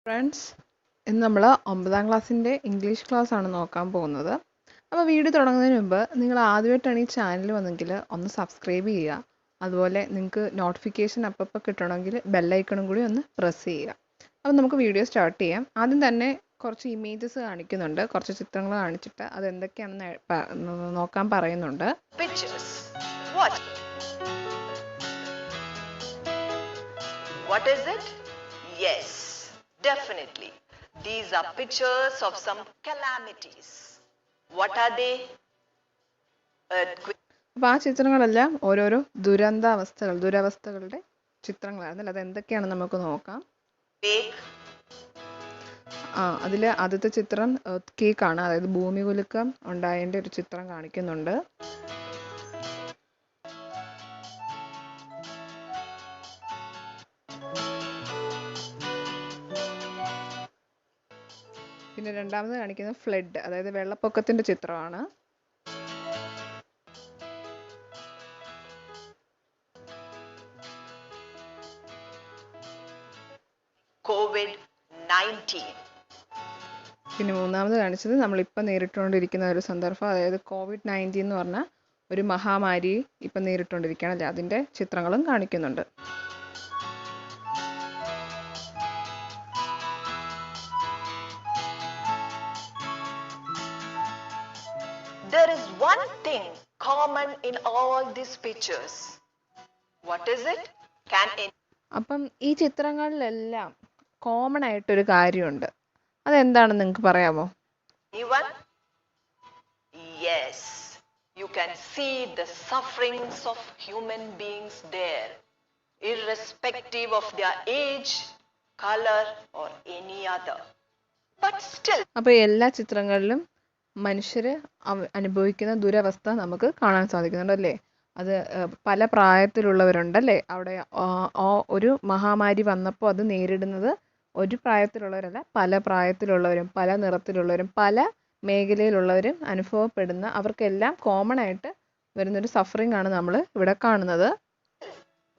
Friends, ഇന്ന് നമ്മൾ 9ാം ക്ലാസ്സിൻ്റെ ഇംഗ്ലീഷ് ക്ലാസ് ആണ് നോക്കാൻ പോകുന്നത്. അപ്പോൾ വീഡിയോ തുടങ്ങുന്നതിന് മുമ്പ് നിങ്ങൾ ആദ്യമായിട്ടാണ് ഈ ചാനൽ വന്നെങ്കിൽ ഒന്ന് സബ്സ്ക്രൈബ് ചെയ്യുക. അതുപോലെ നിങ്ങൾക്ക് നോട്ടിഫിക്കേഷൻ അപ്പോൾ കിട്ടണമെങ്കിൽ ബെല്ലൈക്കണും കൂടി ഒന്ന് പ്രസ് ചെയ്യുക. അപ്പോൾ നമുക്ക് വീഡിയോ സ്റ്റാർട്ട് ചെയ്യാം. ആദ്യം തന്നെ കുറച്ച് ഇമേജസ് കാണിക്കുന്നുണ്ട്, കുറച്ച് ചിത്രങ്ങൾ കാണിച്ചിട്ട് അത് എന്തൊക്കെയാണെന്ന് നോക്കാൻ പറയുന്നുണ്ട്. Pictures. What is it? Yes, definitely. These are pictures of some calamities. What are they? Earthquake. അപ്പോൾ ആ ചിത്രങ്ങളെല്ലാം ഓരോരോ ദുരവസ്ഥകളുടെ ചിത്രങ്ങളായിരുന്നു. അത് എന്തൊക്കെയാണെന്ന് നമുക്ക് നോക്കാം. അതിൽ ആദ്യത്തെ ചിത്രം കേക്കാണ്, അതായത് ഭൂമികുലുക്കം ഉണ്ടായതിൻ്റെ ഒരു ചിത്രം കാണിക്കുന്നുണ്ട്. പിന്നെ രണ്ടാമത് കാണിക്കുന്നത് ഫ്ലഡ്, അതായത് വെള്ളപ്പൊക്കത്തിന്റെ ചിത്രമാണ്. COVID-19. പിന്നെ മൂന്നാമത് കാണിച്ചത് നമ്മളിപ്പോൾ നേരിട്ടുകൊണ്ടിരിക്കുന്ന ഒരു സന്ദർഭം, അതായത് COVID-19 എന്ന് പറഞ്ഞ ഒരു മഹാമാരി ഇപ്പം നേരിട്ടുകൊണ്ടിരിക്കുകയാണല്ലേ, അതിൻ്റെ ചിത്രങ്ങളും കാണിക്കുന്നുണ്ട്. There is one thing common in all these pictures. What is it? അപ്പം ഈ ചിത്രങ്ങളിലെല്ലാം കോമൺ ആയിട്ടൊരു കാര്യമുണ്ട്. അതെന്താണെന്ന് നിങ്ങൾക്ക് പറയാമോ? Anyone? Yes. You can see the sufferings of human beings there, irrespective of their age, color or any other. But still. അപ്പോൾ എല്ലാ ചിത്രങ്ങളിലും മനുഷ്യർ അനുഭവിക്കുന്ന ദുരവസ്ഥ നമുക്ക് കാണാൻ സാധിക്കുന്നുണ്ട് അല്ലേ. അത് പല പ്രായത്തിലുള്ളവരുണ്ടല്ലേ അവിടെ. ഒരു മഹാമാരി വന്നപ്പോൾ അത് നേരിടുന്നത് ഒരു പ്രായത്തിലുള്ളവരല്ല, പല പ്രായത്തിലുള്ളവരും പല നിറത്തിലുള്ളവരും പല മേഖലയിലുള്ളവരും അനുഭവപ്പെടുന്ന, അവർക്കെല്ലാം കോമൺ ആയിട്ട് വരുന്നൊരു സഫറിംഗ് ആണ് നമ്മൾ ഇവിടെ കാണുന്നത്.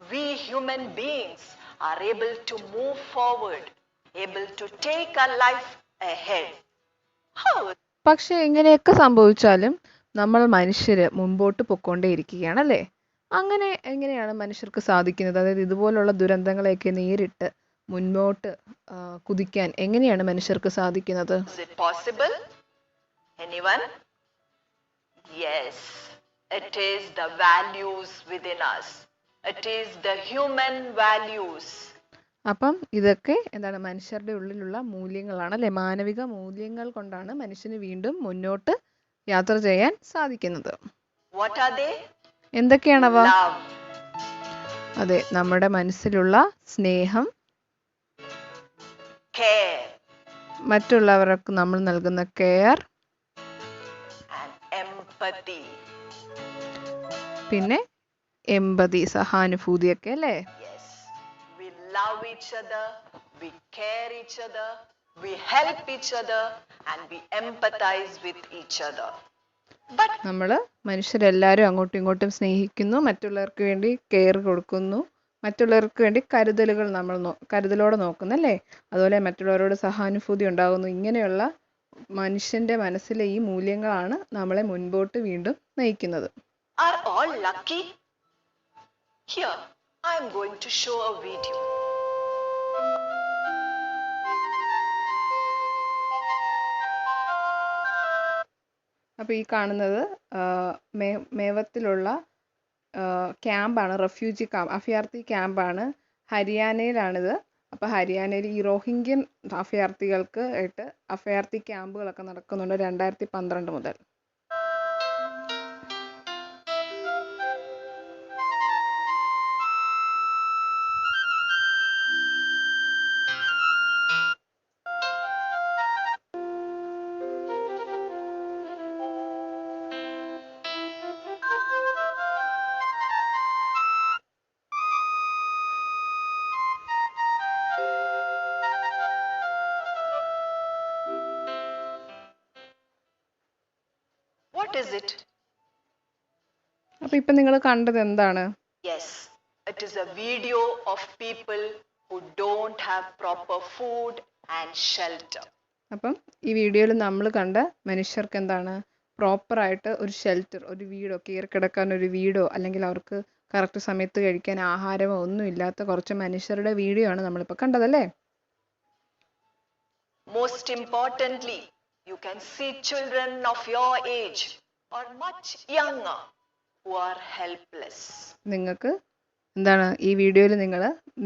We human beings are able to move forward, able to take our life ahead. How? പക്ഷെ എങ്ങനെയൊക്കെ സംഭവിച്ചാലും നമ്മൾ മനുഷ്യര് മുമ്പോട്ട് പൊക്കോണ്ടേയിരിക്കുകയാണല്ലേ. അങ്ങനെ എങ്ങനെയാണ് മനുഷ്യർക്ക് സാധിക്കുന്നത്? അതായത് ഇതുപോലുള്ള ദുരന്തങ്ങളെയൊക്കെ നേരിട്ട് മുൻപോട്ട് കുതിക്കാൻ എങ്ങനെയാണ് മനുഷ്യർക്ക് സാധിക്കുന്നത്? Is it possible? Anyone? Yes, it is the values within us. It is the human values. അപ്പം ഇതൊക്കെ എന്താണ്? മനുഷ്യരുടെ ഉള്ളിലുള്ള മൂല്യങ്ങളാണ് അല്ലെ. മാനവിക മൂല്യങ്ങൾ കൊണ്ടാണ് മനുഷ്യന് വീണ്ടും മുന്നോട്ട് യാത്ര ചെയ്യാൻ സാധിക്കുന്നത്. What are they? എന്തൊക്കെയാണവ? Love. അതെ, നമ്മുടെ മനസ്സിലുള്ള സ്നേഹം, care, മറ്റുള്ളവർക്ക് നമ്മൾ നൽകുന്ന കെയർ, and empathy. പിന്നെ എമ്പതി, സഹാനുഭൂതിയൊക്കെ അല്ലേ. Yes, we love each other, we care each other, we help each other, and we empathize with each other. But നമ്മൾ മനുഷ്യരെല്ലാവരും അങ്ങോട്ടും ഇങ്ങോട്ടും സ്നേഹിക്കുന്നു, മറ്റുള്ളവർക്ക് വേണ്ടി കെയർ കൊടുക്കുന്നു, മറ്റുള്ളവർക്ക് വേണ്ടി കരുതലുകൾ നമ്മൾ കരുതലോടെ നോക്കുന്നല്ലേ. അതുപോലെ മറ്റുള്ളവരോട് സഹാനുഭൂതി ഉണ്ടാകുന്നു. ഇങ്ങനെയുള്ള മനുഷ്യന്റെ മനസ്സിലെ ഈ മൂല്യങ്ങളാണ് നമ്മളെ മുൻപോട്ട് വീണ്ടും നയിക്കുന്നത്. are all lucky? Here, I am going to show a video. അപ്പോൾ ഈ കാണുന്നത് മേവത്തിലുള്ള ക്യാമ്പാണ്, റെഫ്യൂജി ക്യാമ്പ്, അഭയാർത്ഥി ക്യാമ്പാണ്. ഹരിയാനയിലാണിത്. അപ്പോൾ ഹരിയാനയിൽ ഈ റോഹിംഗ്യൻ അഭയാർത്ഥികൾക്ക് ആയിട്ട് അഭയാർത്ഥി ക്യാമ്പുകളൊക്കെ നടക്കുന്നുണ്ട് 2012 മുതൽ. What is it? അപ്പോൾ ഇപ്പം നിങ്ങൾ കണ്ടത് എന്താണ്? Yes, it is a video of people who don't have proper food and shelter. അപ്പം ഈ വീഡിയോയിൽ നമ്മൾ കണ്ട മനുഷ്യർക്ക് എന്താണ് പ്രോപ്പറായിട്ട് ഒരു ഷെൽട്ടർ, ഒരു വീടോ, കയറിക്കിടക്കാൻ ഒരു വീടോ, അല്ലെങ്കിൽ അവർക്ക് കറക്റ്റ് സമയത്ത് കഴിക്കാൻ ആഹാരമോ ഒന്നും ഇല്ലാത്ത കുറച്ച് മനുഷ്യരുടെ വീഡിയോ ആണ് നമ്മളിപ്പോൾ കണ്ടതല്ലേ? Most importantly, you can see children of your age or much younger who are helpless. നിങ്ങൾക്ക് എന്താണ് ഈ വീഡിയോയിൽ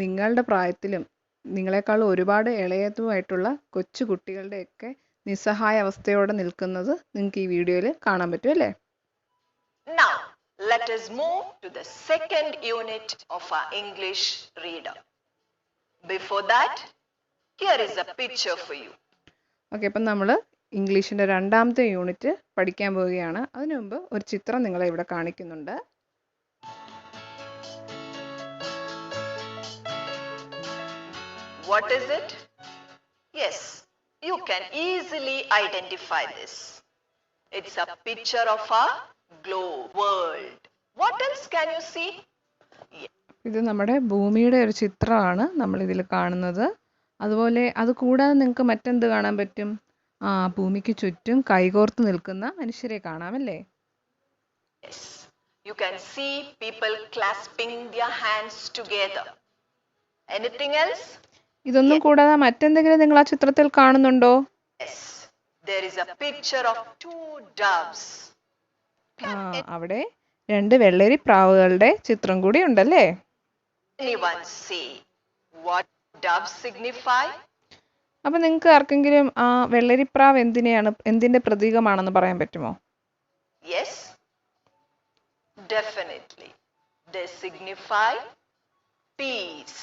നിങ്ങളുടെ പ്രായത്തിലും നിങ്ങളെക്കാൾ ഒരുപാട് ഇളയതുമായിട്ടുള്ള കൊച്ചു കുട്ടികളുടെയൊക്കെ നിസ്സഹായ അവസ്ഥയോടെ നിൽക്കുന്നത് നിങ്ങൾക്ക് ഈ വീഡിയോയിൽ കാണാൻ പറ്റും അല്ലേ? Now, let us move to the second unit of our English reader. Before that, here is a picture for you. Okay, അപ്പം നമ്മൾ ഇംഗ്ലീഷിൻ്റെ രണ്ടാമത്തെ യൂണിറ്റ് പഠിക്കാൻ പോവുകയാണ്. അതിനു മുമ്പ് ഒരു ചിത്രം നിങ്ങളെ ഇവിടെ കാണിക്കുന്നുണ്ട്. What is it? Yes, you can easily identify this. It's a picture of our globe world. What else can you see? ഇത് നമ്മുടെ ഭൂമിയുടെ ഒരു ചിത്രമാണ് നമ്മൾ ഇതിൽ കാണുന്നത്. അതുപോലെ അത് കൂടാതെ നിങ്ങൾക്ക് മറ്റെന്ത് കാണാൻ പറ്റും? ഭൂമിക്ക് ചുറ്റും കൈകോർത്ത് നിൽക്കുന്ന മനുഷ്യരെ കാണാമല്ലേ? Yes, you can see people clasping their hands together. Anything else? ഇതൊന്നും കൂടാതെ മറ്റെന്തെങ്കിലും നിങ്ങൾ ആ ചിത്രത്തിൽ കാണുന്നുണ്ടോ? Yes, there is a picture of two doves. അവിടെ രണ്ട് വെള്ളരി പ്രാവുകളുടെ ചിത്രം കൂടി ഉണ്ടല്ലേ? Anyone see what doves signify? അപ്പൊ നിങ്ങൾക്ക് ആർക്കെങ്കിലും ആ വെള്ളരിപ്രാവ് എന്തിന്റെ പ്രതീകമാണെന്ന് പറയാൻ പറ്റുമോ? Yes, definitely. They signify peace.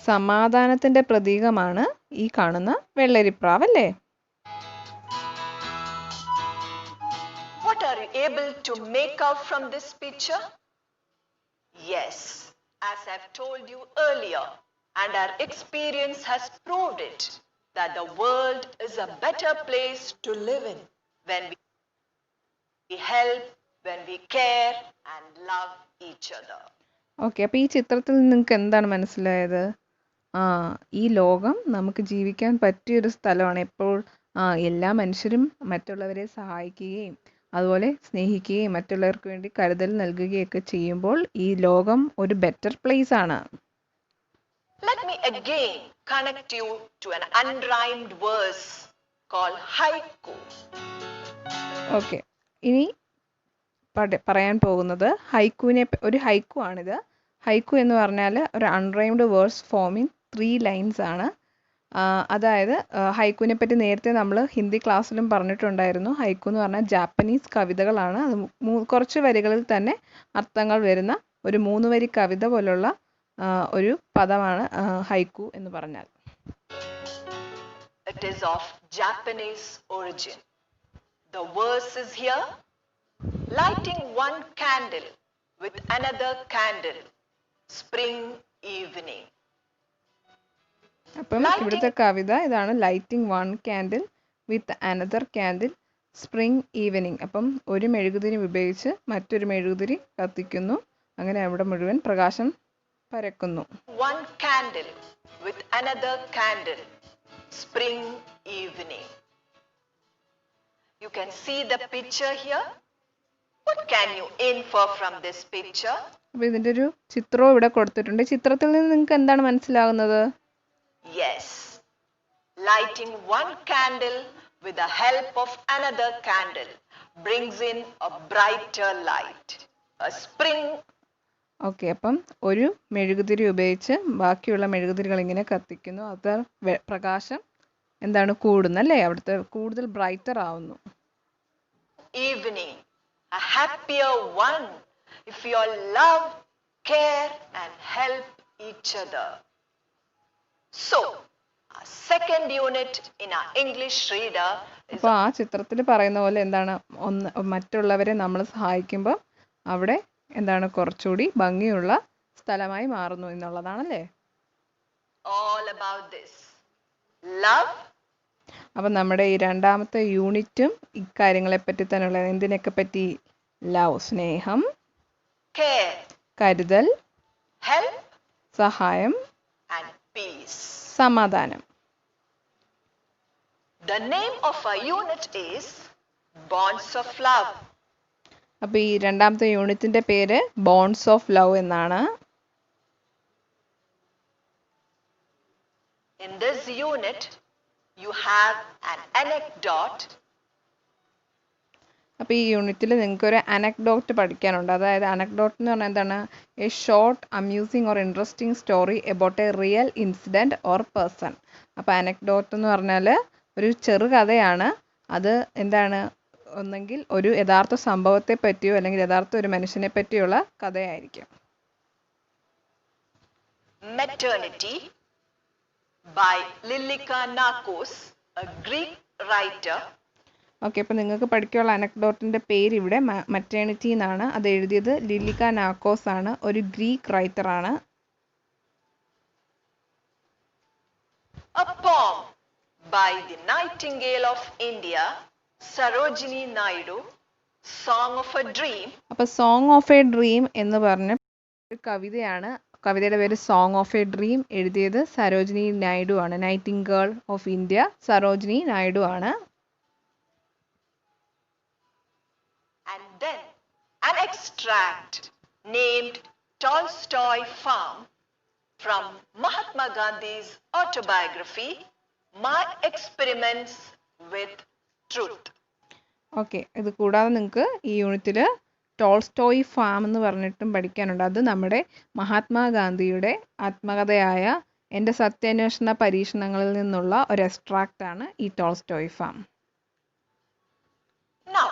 സമാധാനത്തിന്റെ പ്രതീകമാണ് ഈ കാണുന്ന വെള്ളരിപ്രാവ് അല്ലേ? What are you able to make out from this picture? Yes, as I've told you earlier, and our experience has proved it, that the world is a better place to live in when we help, when we care and love each other. Okay, അപ്പോൾ ഈ ചിത്രത്തിൽ നിങ്ങൾക്ക് എന്താണ് മനസ്സിലായത്? ഈ ലോകം നമുക്ക് ജീവിക്കാൻ പറ്റിയൊരു സ്ഥലമാണ്. എപ്പോൾ എല്ലാ മനുഷ്യരും മറ്റുള്ളവരെ സഹായിക്കുകയും അതുപോലെ സ്നേഹിക്കുകയും മറ്റുള്ളവർക്ക് വേണ്ടി കരുതൽ നൽകുകയൊക്കെ ചെയ്യുമ്പോൾ ഈ ലോകം ഒരു ബെറ്റർ പ്ലേസ് ആണ്. Let me again connect you to an unrhymed verse called haiku. Okay, ഇനി പറയാൻ പോകുന്നത് ഒരു ഹൈക്കു ആണിത്. ഹൈക്കു എന്ന് പറഞ്ഞാൽ ഒരു അൺറൈംഡ് വേഴ്സ് ഫോമിങ് 3 lines ആണ്. അതായത് ഹൈക്കുവിനെ പറ്റി നേരത്തെ നമ്മൾ ഹിന്ദി ക്ലാസ്സിലും പറഞ്ഞിട്ടുണ്ടായിരുന്നു. ഹൈക്കു എന്ന് പറഞ്ഞാൽ ജാപ്പനീസ് കവിതകളാണ്. അത് കുറച്ച് വരികളിൽ തന്നെ അർത്ഥങ്ങൾ വരുന്ന ഒരു 3 വരി കവിത പോലുള്ള ഒരു പദമാണ് ഹൈക്കു എന്ന് പറഞ്ഞാൽ. It is of Japanese origin. The verse is here: lighting one candle with another candle, spring evening. അപ്പം ഇവിടുത്തെ കവിത ഇതാണ്: lighting one candle with another candle spring evening. അപ്പം ഒരു മെഴുകുതിരി ഉപയോഗിച്ച് മറ്റൊരു മെഴുകുതിരി കത്തിക്കുന്നു, അങ്ങനെ അവിടെ മുഴുവൻ പ്രകാശം പരക്കുന്നു. One candle with another candle, spring evening. You can see the picture here. What can you infer from this picture? അപ്പോൾ ഇതിൻ്റെ ഒരു ചിത്രവും ഇവിടെ കൊടുത്തിട്ടുണ്ട്. ചിത്രത്തിൽ നിന്ന് നിങ്ങൾക്ക് എന്താണ് മനസ്സിലാകുന്നത്? Yes, lighting one candle with the help of another candle brings in a brighter light, a spring. Okay, അപ്പം ഒരു മെഴുകുതിരി ഉപയോഗിച്ച് ബാക്കിയുള്ള മെഴുകുതിരികൾ ഇങ്ങനെ കത്തിക്കുന്നു, അത് പ്രകാശം എന്താണ് കൂടുന്നല്ലേ, അവിടുത്തെ കൂടുതൽ ബ്രൈറ്റർ ആവുന്നു. Evening, a happier one if you all love, care and help each other. So, our second unit in our English reader is... അപ്പോൾ ആ ചിത്രത്തിൽ പറയുന്ന പോലെ എന്താണ്, മറ്റുള്ളവരെ നമ്മൾ സഹായിക്കുമ്പോൾ അവിടെ എന്താണ് കുറച്ചുകൂടി ഭംഗിയുള്ള സ്ഥലമായി മാറുന്നു എന്നുള്ളതാണല്ലേ? All about this. Love. അപ്പം നമ്മുടെ ഈ രണ്ടാമത്തെ യൂണിറ്റും ഇക്കാര്യങ്ങളെ പറ്റി തന്നെയുള്ള, എന്തിനൊക്കെ പറ്റി? ലവ്, സ്നേഹം, care, കരുതൽ, help സഹായം and peace. സമാധാനം. The name of our unit is Bonds of Love. അപ്പോൾ ഈ രണ്ടാമത്തെ യൂണിറ്റിന്റെ പേര് ബോൺസ് ഓഫ് ലവ് എന്നാണ്. In this unit, you have an anecdote. അപ്പോൾ ഈ യൂണിറ്റിൽ നിങ്ങൾക്ക് ഒരു അനക്ഡോട്ട് പഠിക്കാനുണ്ട്. അതായത് അനക്ഡോട്ട് എന്ന് പറഞ്ഞാൽ എന്താണ്? A short amusing or interesting story about a real incident or person. അപ്പോൾ അനക്ഡോട്ട് എന്ന് പറഞ്ഞാൽ ഒരു ചെറുകഥയാണ്. അത് എന്താണ്? ഒന്നെങ്കിൽ ഒരു യഥാർത്ഥ സംഭവത്തെ പറ്റിയോ അല്ലെങ്കിൽ യഥാർത്ഥ ഒരു മനുഷ്യനെ പറ്റിയുള്ള കഥയായിരിക്കും. Maternity by Lilica Narcos, a Greek writer. Okay, അപ്പോൾ നിങ്ങൾക്ക് പഠിക്കാനുള്ള അനക്ഡോട്ടിൻ്റെ പേര് ഇവിടെ മറ്റേണിറ്റി എന്നാണ്. അത് എഴുതിയത് ലിലിക്ക നാക്കോസ് ആണ്, ഒരു Greek റൈറ്ററാണ്. A poem by the Nightingale of India, Sarojini Naidu, Song of a Dream. അപ്പോൾ സോങ് ഓഫ് എ ഡ്രീം എന്ന് പറഞ്ഞ ഒരു കവിതയാണ്. കവിതയുടെ പേര് സോങ് ഓഫ് എ ഡ്രീം. എഴുതിയത് സരോജിനി നായിഡു ആണ്. Nightingale of India Sarojini Naidu ആണ്. And then an extract named Tolstoy Farm from Mahatma Gandhi's autobiography, My Experiments with Truth. Okay, ഇത് കൂടാതെ നിങ്ങൾക്ക് ഈ യൂണിറ്റിൽ ടോൾസ്റ്റോയ് ഫാം എന്ന് പറഞ്ഞിട്ടും പഠിക്കാനുണ്ട്. അത് നമ്മുടെ മഹാത്മാഗാന്ധിയുടെ ആത്മകഥയായ എൻ്റെ സത്യാന്വേഷണ പരീക്ഷണങ്ങളിൽ നിന്നുള്ള ഒരു എക്സ്ട്രാക്റ്റ് ആണ് ഈ Tolstoy farm. Now,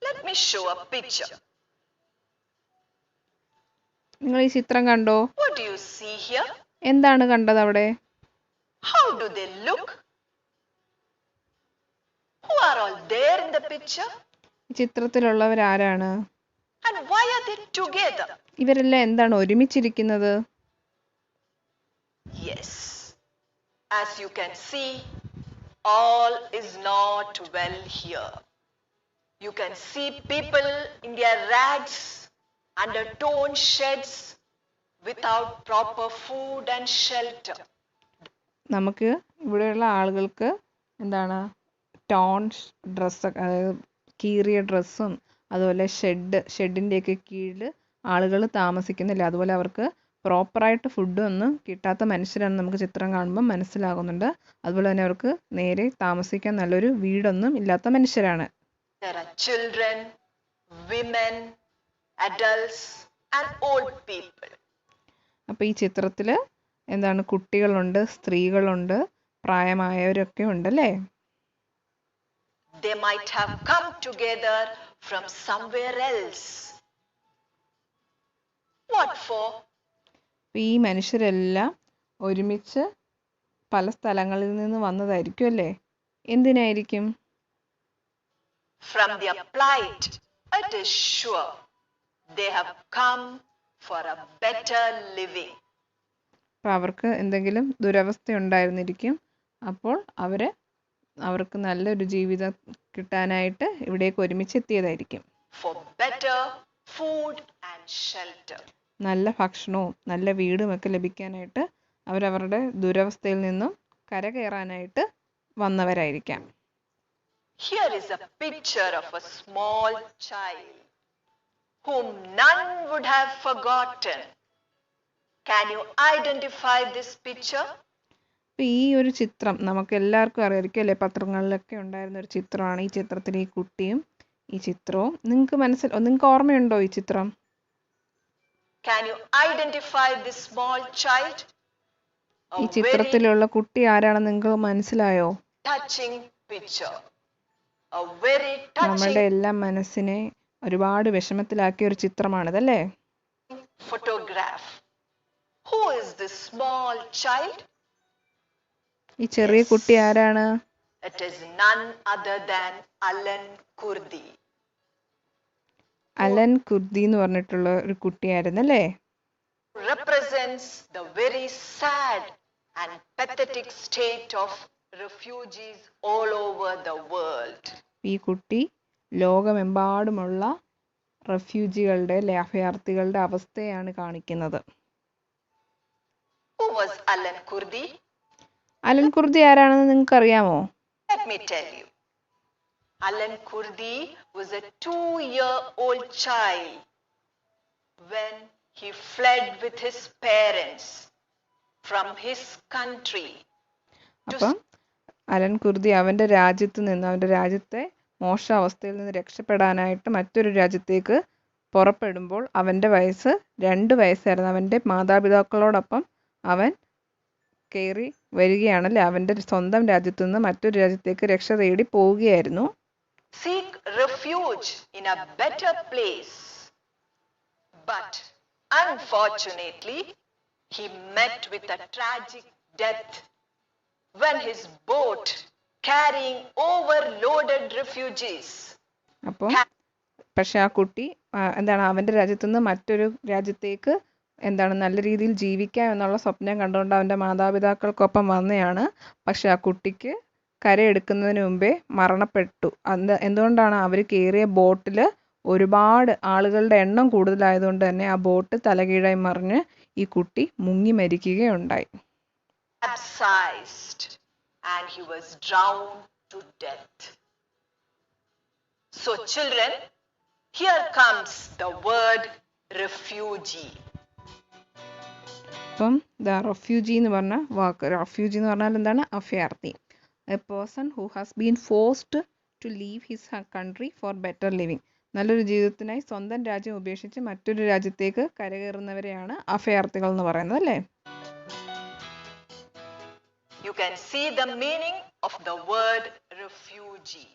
let me show a picture. നിങ്ങൾ ഈ ചിത്രം കണ്ടോ? What do you see here? എന്താണ് കണ്ടത് അവിടെ? How do they look? Who are all there in the picture? ഈ ചിത്രത്തിലുള്ളവർ ആരാണ്? And why are they together? ഇവരെല്ലാം എന്താണ് ഒരുമിച്ചിരിക്കുന്നത്? Yes, as you can see, all is not well here. You can see people in their rags under torn sheds without proper food and shelter. നമുക്ക് ഇവിടെയുള്ള ആളുകൾക്ക് എന്താണ് tone ഡ്രസ്സൊക്കെ, അതായത് കീറിയ ഡ്രസ്സും അതുപോലെ ഷെഡിൻ്റെയൊക്കെ കീഴിൽ ആളുകൾ താമസിക്കുന്നില്ല. അതുപോലെ അവർക്ക് പ്രോപ്പറായിട്ട് ഫുഡൊന്നും കിട്ടാത്ത മനുഷ്യരാണ് നമുക്ക് ചിത്രം കാണുമ്പോൾ മനസ്സിലാകുന്നുണ്ട്. അതുപോലെ തന്നെ അവർക്ക് നേരെ താമസിക്കാൻ നല്ലൊരു വീടൊന്നും ഇല്ലാത്ത മനുഷ്യരാണ്. There are children, women, adults and old people. അപ്പോൾ ഈ ചിത്രത്തിൽ എന്താണ് കുട്ടികളുണ്ട്, സ്ത്രീകളുണ്ട്, പ്രായമായവരൊക്കെ ഉണ്ടല്ലേ? They might have come together from somewhere else. What for? ഈ മനുഷ്യരെല്ലാം ഒരുമിച്ച് പല സ്ഥലങ്ങളിൽ നിന്ന് വന്നതായിരിക്കും അല്ലേ? എന്തിനായിരിക്കും? From their plight, it is sure they have come for a better living. അപ്പോൾ അവർക്ക് എന്തെങ്കിലും ദുരവസ്ഥ ഉണ്ടായിരുന്നിരിക്കും. അപ്പോൾ അവർക്ക് നല്ലൊരു ജീവിതം കിട്ടാനായിട്ട് ഇവിടേക്ക് ഒരുമിച്ച് എത്തിയതായിരിക്കും. For better food and shelter. നല്ല ഭക്ഷണവും നല്ല വീടുമൊക്കെ ലഭിക്കാനായിട്ട് അവരവരുടെ ദുരവസ്ഥയിൽ നിന്നും കരകയറാനായിട്ട് വന്നവരായിരിക്കാം. Here is a picture of a small child whom none would have forgotten. Can you identify this picture? അപ്പോൾ ഈ ഒരു ചിത്രം നമുക്ക് എല്ലാവർക്കും അറിയായിരിക്കും അല്ലേ? പത്രങ്ങളിലൊക്കെ ഉണ്ടായിരുന്ന ഒരു ചിത്രമാണ്. ഈ ചിത്രത്തിൽ ഈ കുട്ടിയും ഈ ചിത്രവും നിങ്ങൾക്ക് ഓർമ്മയുണ്ടോ ഈ ചിത്രം? Can you identify this small child? ഈ ചിത്രത്തിലുള്ള കുട്ടി ആരാണെന്ന് നിങ്ങൾക്ക് മനസ്സിലായോ? Touching picture. A very touching നമ്മളുടെ എല്ലാം മനസ്സിനെ ഒരുപാട് വിഷമത്തിലാക്കിയ ഒരു ചിത്രമാണിതല്ലേ? photograph. Who is this small child? ഈ ചെറിയ കുട്ടി ആരാണ്? It is none other than Alan Kurdi. Alan Kurdi എന്ന് പറഞ്ഞിട്ടുള്ള ഒരു കുട്ടിയായിരുന്നല്ലേ? Represents the very sad and pathetic state of refugees all over the world. ഈ കുട്ടി ലോകമെമ്പാടുമുള്ള റെഫ്യൂജികളുടെ അഭയാർത്ഥികളുടെ അവസ്ഥയാണ് കാണിക്കുന്നത്. Who was Alan Kurdi? Alan Kurdi ആരാണെന്ന് നിങ്ങൾക്ക് അറിയാമോ? Let me tell you. Alan Kurdi was a 2-year-old child when he fled with his parents from his country. അപ്പം Allen Kurdi അവൻ്റെ രാജ്യത്തെ മോശാവസ്ഥയിൽ നിന്ന് രക്ഷപ്പെടാനായിട്ട് മറ്റൊരു രാജ്യത്തേക്ക് പുറപ്പെടുമ്പോൾ അവൻ്റെ വയസ്സ് 2 വയസ്സായിരുന്നു. അവൻ്റെ മാതാപിതാക്കളോടൊപ്പം അവൻ കയറി വരികയാണല്ലേ, അവൻ്റെ സ്വന്തം രാജ്യത്തു നിന്ന് മറ്റൊരു രാജ്യത്തേക്ക് രക്ഷ തേടി പോവുകയായിരുന്നു. Seek refuge in a better place. But unfortunately, he met with a tragic death when his boat carrying overloaded refugees. അപ്പോൾ പക്ഷെ ആ കുട്ടി അവൻ്റെ രാജ്യത്തു നിന്ന് മറ്റൊരു രാജ്യത്തേക്ക് നല്ല രീതിയിൽ ജീവിക്കാം എന്നുള്ള സ്വപ്നം കണ്ടുകൊണ്ട് അവൻ്റെ മാതാപിതാക്കൾക്കൊപ്പം വന്നതാണ്. പക്ഷെ ആ കുട്ടിക്ക് കരയെടുക്കുന്നതിന് മുമ്പേ മരണപ്പെട്ടു. എന്തുകൊണ്ടാണ്? അവർ കയറിയ ബോട്ടിൽ ഒരുപാട് ആളുകളുടെ എണ്ണം കൂടുതലായതുകൊണ്ട് തന്നെ ആ ബോട്ട് തലകീഴായി മറിഞ്ഞ് ഈ കുട്ടി മുങ്ങി മരിക്കുകയുണ്ടായി. Capsized and he was drowned to death. So children, here comes the word refugee. അപ്പം റെഫ്യൂജി എന്ന് പറഞ്ഞ വാക്ക്, റെഫ്യൂജി എന്ന് പറഞ്ഞാൽ എന്താണ്? അഭയാർത്ഥി. A person who has been forced to leave his country for better living. നല്ലൊരു ജീവിതത്തിനായി സ്വന്തം രാജ്യം ഉപേക്ഷിച്ച് മറ്റൊരു രാജ്യത്തേക്ക് കരകയറുന്നവരെയാണ് അഭയാർത്ഥികൾ എന്ന് പറയുന്നത്, അല്ലേ? You can see the meaning of the word refugee.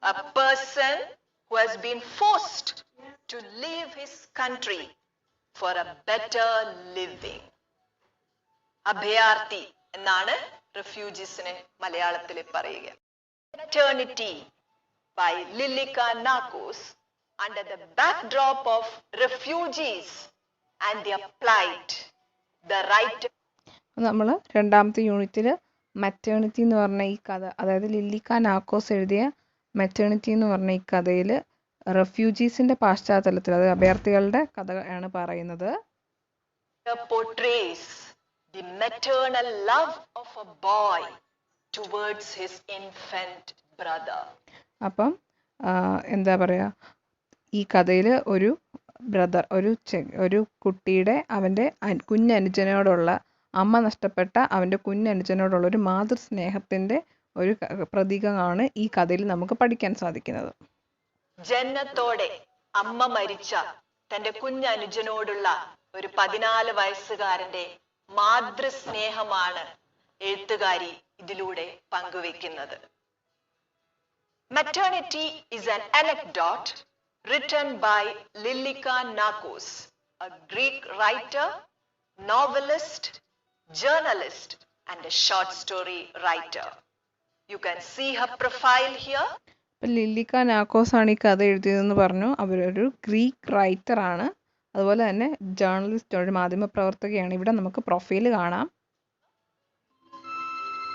A person who has been forced to leave his country for a better living. അഭയാർത്ഥി എന്നാണ് റെഫ്യൂജീസിനെ മലയാളത്തിൽ പറയുക. Eternity by Lilika Nakos under the backdrop of refugees and their plight. The writer നമ്മൾ രണ്ടാമത്തെ യൂണിറ്റിൽ maternity എന്ന് പറഞ്ഞ ഈ കഥ, അതായത് ലില്ലിക്ക നാക്കോസ് എഴുതിയ മെറ്റേണിറ്റി എന്ന് പറഞ്ഞ ഈ കഥയിൽ റെഫ്യൂജീസിന്റെ പശ്ചാത്തലത്തിൽ, അത് അഭയാർത്ഥികളുടെ കഥയാണ് പറയുന്നത്. portrays the maternal love of a boy towards his infant brother. അപ്പം എന്താ പറയുക, ഈ കഥയിൽ ഒരു ബ്രദർ, ഒരു കുട്ടിയുടെ അവൻ്റെ കുഞ്ഞനുജനോടുള്ള, അമ്മ നഷ്ടപ്പെട്ട അവൻ്റെ കുഞ്ഞനുജനോടുള്ള ഒരു മാതൃസ്നേഹത്തിൻ്റെ ഒരു പ്രതീകമാണ് ഈ കഥയിൽ നമുക്ക് പഠിക്കാൻ സാധിക്കുന്നത്. ജനനത്തോടെ അമ്മ മരിച്ച തന്റെ കുഞ്ഞനുജനോടുള്ള ഒരു 14 വയസ്സുകാരന്റെ മാതൃസ്നേഹമാണ് എഴുത്തുകാരി ഇതിലൂടെ പങ്കുവെക്കുന്നത്. Maternity is an anecdote written by Lilika Nakos, a Greek writer, novelist, journalist, and a short story writer. You can see her profile here. ലില്ലിക്ക നാക്കോസ് ആണ് ഈ കഥ എഴുതിയതെന്ന് പറഞ്ഞു. അവരൊരു ഗ്രീക്ക് റൈറ്ററാണ്, അതുപോലെ തന്നെ ജേർണലിസ്റ്റ്, ഒരു മാധ്യമ പ്രവർത്തകയാണ്. ഇവിടെ നമുക്ക് പ്രൊഫൈൽ കാണാം.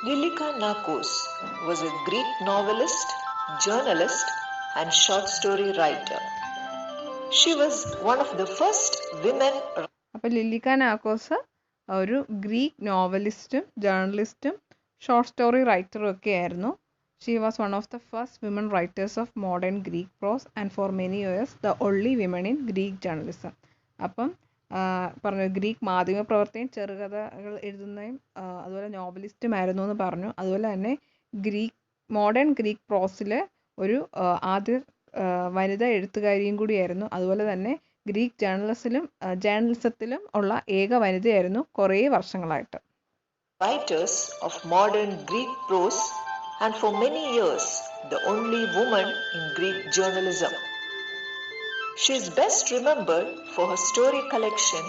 Lilika Nakos was a Greek novelist, journalist, and short story writer. She was one of the first women. അപ്പോൾ ലില്ലിക്ക നാക്കോസ് ഒരു ഗ്രീക്ക് നോവലിസ്റ്റും ജേർണലിസ്റ്റും ഷോർട്ട് സ്റ്റോറി റൈറ്ററും ഒക്കെ ആയിരുന്നു. She was one of the first women writers of modern Greek prose and for many years the only women in Greek journalism. അപ്പം പറഞ്ഞു Greek മാധ്യമ പ്രവർത്തകയും ചെറുകഥകൾ എഴുതുന്നതും അതുപോലെ നോവലിസ്റ്റുമായിരുന്നു എന്ന് പറഞ്ഞു. അതുപോലെ തന്നെ മോഡേൺ ഗ്രീക്ക് പ്രോസിലെ ഒരു ആദ്യ വനിതാ എഴുത്തുകാരിയും കൂടിയായിരുന്നു. അതുപോലെ തന്നെ ഗ്രീക്ക് ജേർണലിസത്തിലും ഉള്ള ഏക വനിതയായിരുന്നു കുറേ വർഷങ്ങളായിട്ട്. Writers of modern Greek prose and for many years the only woman in Greek journalism. She is best remembered for her story collection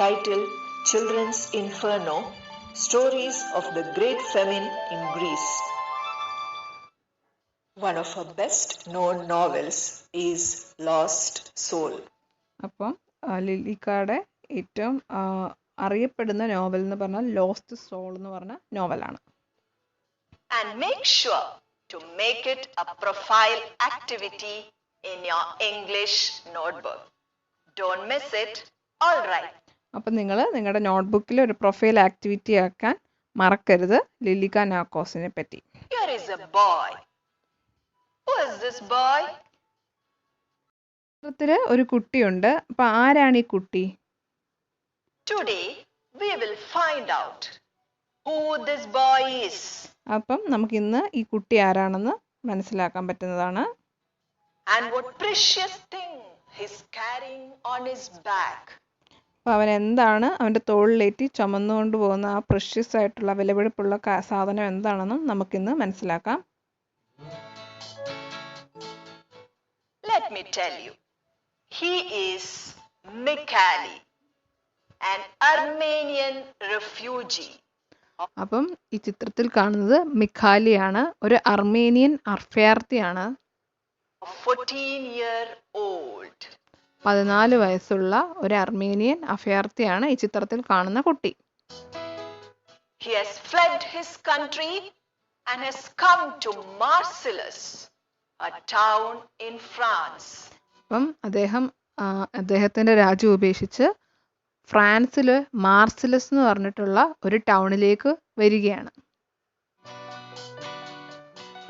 titled Children's Inferno, Stories of the Great Famine in Greece. One of her best known novels is Lost Soul. അപ്പം ലില്ലിക്കയുടെ ഏറ്റവും അറിയപ്പെടുന്ന novel എന്ന് പറഞ്ഞാൽ lost soul എന്ന് പറഞ്ഞ നോവലാണ്. And make sure to make it a profile activity in your English notebook. Don't miss it. All right. അപ്പം നിങ്ങൾ നിങ്ങളുടെ നോട്ട്ബുക്കിൽ ഒരു പ്രൊഫൈൽ ആക്ടിവിറ്റി ആക്കാൻ മറക്കരുത് ലിലിക നാക്കോസിനെ പറ്റി. Here is a boy. Who is this boy? ചിത്രത്തിൽ ഒരു കുട്ടിയുണ്ട്. അപ്പൊ ആരാണ് ഈ കുട്ടി? Today we will find out who this boy is. അപ്പം നമുക്ക് ഇന്ന് ഈ കുട്ടി ആരാണെന്ന് മനസ്സിലാക്കാൻ പറ്റുന്നതാണ്. And what precious thing he's carrying on his back. അപ്പോൾ അവൻ എന്താണ് അവൻ്റെ തോളിലേറ്റി ചുമന്നുകൊണ്ട് പോകുന്ന ആ പ്രഷ്യസ് ആയിട്ടുള്ള വിലപിടിപ്പുള്ള സാധനം എന്താണെന്നും നമുക്കിന്ന് മനസ്സിലാക്കാം. Let me tell you, he is Mikhaili, an Armenian refugee. അപ്പം ഈ ചിത്രത്തിൽ കാണുന്നത് മിഖാലിയാണ്, ഒരു അർമേനിയൻ അഭയാർത്ഥിയാണ്. 14-year-old. 14 വയസ്സുള്ള ഒരു അർമേനിയൻ അഭയാർത്ഥിയാണ് ഈ ചിത്രത്തിൽ കാണുന്ന കുട്ടി. He has fled his country and has come to Marseilles, a town in France. അപ്പം അദ്ദേഹത്തിൻ്റെ രാജ്യം ഉപേക്ഷിച്ച് ഫ്രാൻസിൽ മാർസിലസ് എന്ന് പറഞ്ഞിട്ടുള്ള ഒരു ടൗണിലേക്ക് വരികയാണ്.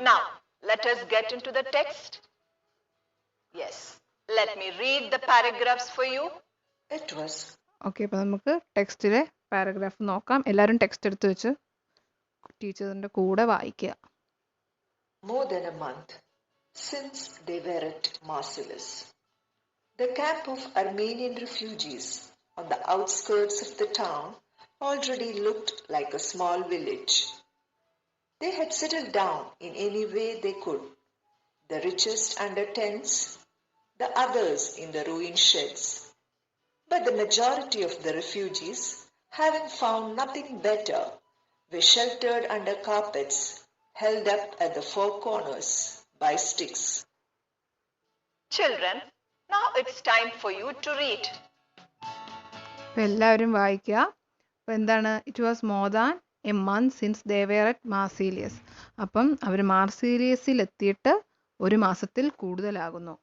Now, let us get into the text. Yes, let me read the paragraphs for you. It was. Okay, അപ്പോൾ നമുക്ക് ടെക്സ്റ്റിലെ പാരഗ്രാഫ് നോക്കാം. എല്ലാവരും ടെക്സ്റ്റ് എടുത്ത് വെച്ച് ടീച്ചറിൻ്റെ കൂടെ വായിക്കുക. More than a month since they were at Marseilles, the camp of Armenian refugees on the outskirts of the town already looked like a small village. They had settled down in any way they could, the richest under tents, the others in the ruined sheds. But the majority of the refugees, having found nothing better, were sheltered under carpets held up at the four corners by sticks. Children, now it's time for you to read. അപ്പോൾ എല്ലാവരും വായിക്കുക. അപ്പോൾ എന്താണ്? It was more than a month since they were at Marseilles. അപ്പം അവർ മാർസീലിയസിൽ എത്തിയിട്ട് ഒരു മാസത്തിൽ കൂടുതലാകുന്നു.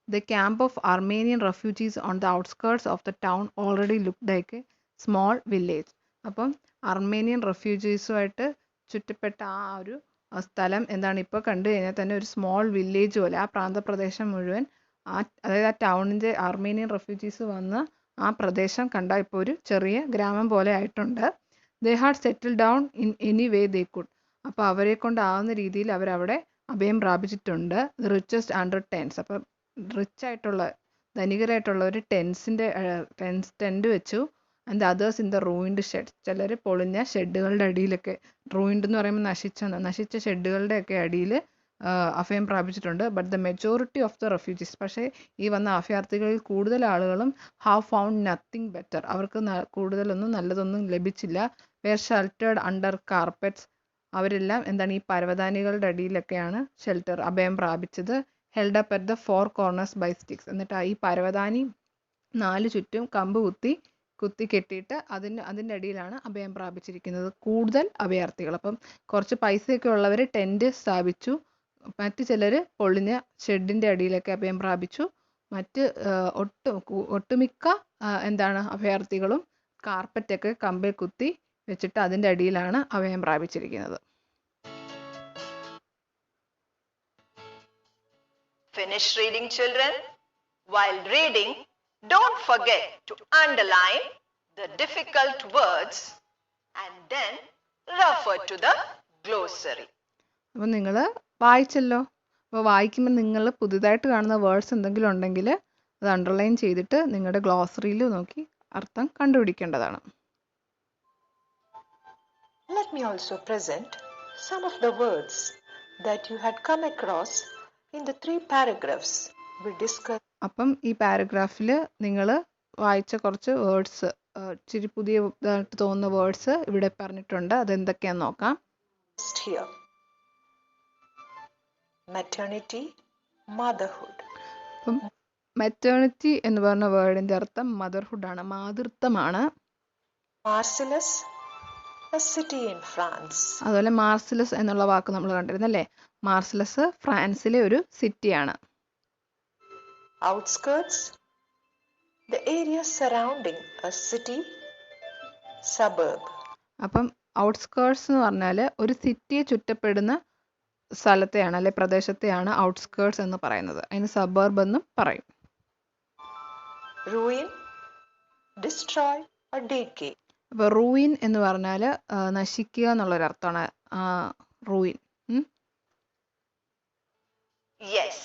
The camp of Armenian refugees on the outskirts of the town already look like a small village. അപ്പം അർമേനിയൻ റെഫ്യൂജീസുമായിട്ട് ചുറ്റപ്പെട്ട ആ ഒരു സ്ഥലം എന്താണ് ഇപ്പോൾ കണ്ടു കഴിഞ്ഞാൽ തന്നെ ഒരു സ്മോൾ വില്ലേജ് പോലെ ആ പ്രാന്തപ്രദേശം മുഴുവൻ അതായത് ആ ടൗണിൻ്റെ അർമേനിയൻ റെഫ്യൂജീസ് വന്ന് ആ പ്രദേശം കണ്ടാൽ ഇപ്പോൾ ഒരു ചെറിയ ഗ്രാമം പോലെ ആയിട്ടുണ്ട്. They had settle down in any way they could. അപ്പോൾ അവരെ കൊണ്ടാവുന്ന രീതിയിൽ അവരവിടെ അഭയം പ്രാപിച്ചിട്ടുണ്ട്. Richest under tents. അപ്പം റിച്ചായിട്ടുള്ള ധനികരായിട്ടുള്ളവർ ടെൻറ്റ് വെച്ചു. And others in the ruined sheds. ചിലർ പൊളിഞ്ഞ ഷെഡുകളുടെ അടിയിലൊക്കെ, റൂയിൻഡ് എന്ന് പറയുമ്പോൾ നശിച്ച ഷെഡുകളുടെയൊക്കെ അടിയിൽ അഭയം പ്രാപിച്ചിട്ടുണ്ട്. But the majority of the refugees, പക്ഷേ ഈ വന്ന അഭയാർത്ഥികളിൽ കൂടുതൽ ആളുകളും ഹാവ് ഫൗണ്ട് നത്തിങ് ബെറ്റർ. അവർക്ക് കൂടുതലൊന്നും നല്ലതൊന്നും ലഭിച്ചില്ല. Were sheltered under carpets. അവരെല്ലാം എന്താണ് ഈ പരവതാനികളുടെ അടിയിലൊക്കെയാണ് അഭയം പ്രാപിച്ചത്. Held up at the four corners by sticks. എന്നിട്ട് ഈ പരവതാനി 4 ചുറ്റും കമ്പ് കുത്തി കെട്ടിയിട്ട് അതിൻ്റെ അടിയിലാണ് അഭയം പ്രാപിച്ചിരിക്കുന്നത് കൂടുതൽ അഭയാർത്ഥികൾ. അപ്പം കുറച്ച് പൈസയൊക്കെ ഉള്ളവർ ടെൻറ്റ് സ്ഥാപിച്ചു. മറ്റ് ചിലർ പൊളിഞ്ഞ ഷെഡിൻ്റെ അടിയിലൊക്കെ അഭയം പ്രാപിച്ചു. ഒട്ടുമിക്ക അഭയാർത്ഥികളും കാർപ്പറ്റൊക്കെ കമ്പിൽ കുത്തി വെച്ചിട്ട് അതിൻ്റെ അടിയിലാണ് അഭയം പ്രാപിച്ചിരിക്കുന്നത്. Finish reading, children. While reading, don't forget to underline the difficult words and then refer to the glossary. അപ്പോൾ നിങ്ങൾ വായിച്ചല്ലോ. അപ്പോൾ വായിക്കുമ്പോൾ നിങ്ങൾ പുതുതായിട്ട് കാണുന്ന വേർഡ്സ് എന്തെങ്കിലും ഉണ്ടെങ്കിൽ അത് അണ്ടർലൈൻ ചെയ്തിട്ട് നിങ്ങളുടെ ഗ്ലോസറിയിൽ നോക്കി അർത്ഥം കണ്ടുപിടിക്കേണ്ടതാണ്. Let me also present some of the words that you had come across in the 3 paragraphs we discussed. അപ്പം ഈ പാരഗ്രാഫിൽ നിങ്ങൾ വായിച്ച കുറച്ച് വേർഡ്സ്, ഇച്ചിരി പുതിയതായിട്ട് തോന്നുന്ന വേർഡ്സ് ഇവിടെ പറഞ്ഞിട്ടുണ്ട്. അതെന്തൊക്കെയാണെന്ന് നോക്കാം. Here. Maternity, motherhood. അപ്പം മെറ്റേണിറ്റി എന്ന് പറഞ്ഞ വേർഡിൻ്റെ അർത്ഥം മദർഹുഡ് ആണ്, മാതൃത്വമാണ്. Marseilles, a city in France. അതുപോലെ മാർസിലസ് എന്നുള്ള വാക്ക് നമ്മൾ കണ്ടിരുന്നല്ലേ. മാർസിലസ് ഫ്രാൻസിലെ ഒരു സിറ്റിയാണ്. Outskirts, the area surrounding a city, suburb. അപ്പം ഔട്ട്സ്കേർട്സ് എന്ന് പറഞ്ഞാൽ ഒരു സിറ്റിയെ ചുറ്റപ്പെടുന്ന സ്ഥലത്തെയാണ് അല്ലെ പ്രദേശത്തെയാണ് ഔട്ട്സ്കേർട്സ് എന്ന് പറയുന്നത്. അതിന് സബർബ് എന്നും പറയും. Ruin, destroy or decay. അപ്പോൾ റൂയിൻ എന്ന് പറഞ്ഞാൽ നശിക്കുക എന്നുള്ളൊരർത്ഥമാണ് ruin. Yes.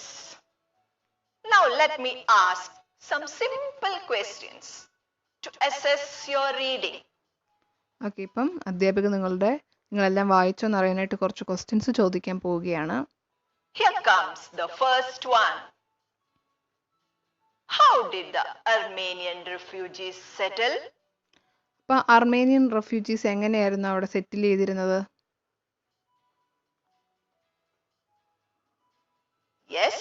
Now let me ask some simple questions to assess your reading. Okay, ഇപ്പം അധ്യാപിക നിങ്ങളെല്ലാം വായിച്ചോന്ന് അറിയാനായിട്ട് കുറച്ച് ക്വസ്റ്റ്യൻസ് ചോദിക്കാൻ പോവുകയാണ്. Here comes the first one. How did the Armenian refugees settle? അപ്പം അർമേനിയൻ റെഫ്യൂജീസ് എങ്ങനെയായിരുന്നു അവിടെ സെറ്റിൽ ചെയ്തിരുന്നത്? Yes,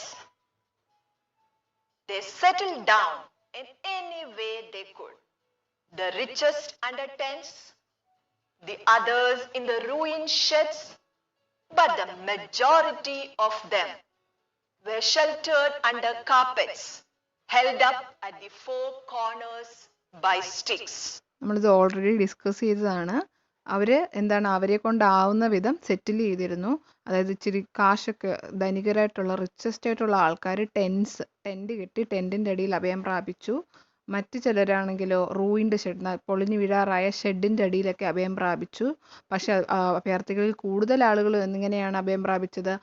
they settled down in any way they could. The richest under tents, the others in the ruined sheds, but the majority of them were sheltered under carpets, held up at the four corners by sticks. നമ്മളിത് already discuss ചെയ്തതാണ്. അവരെ കൊണ്ടാവുന്ന വിധം സെറ്റിൽ ചെയ്തിരുന്നു. അതായത് ഇച്ചിരി കാശൊക്കെ ധനികരായിട്ടുള്ള richest ആയിട്ടുള്ള ആൾക്കാർ ടെൻറ്റ് കെട്ടി ടെൻറ്റിൻ്റെ അടിയിൽ അഭയം പ്രാപിച്ചു. മറ്റ് ചിലരാണെങ്കിലോ റൂയിൻഡ് ഷെഡ്, പൊളിഞ്ഞു വീഴാറായ ഷെഡിൻ്റെ അടിയിലൊക്കെ അഭയം പ്രാപിച്ചു. പക്ഷെ അഭയാർത്ഥികളിൽ കൂടുതൽ ആളുകൾ എന്നിങ്ങനെയാണ് അഭയം പ്രാപിച്ചത്.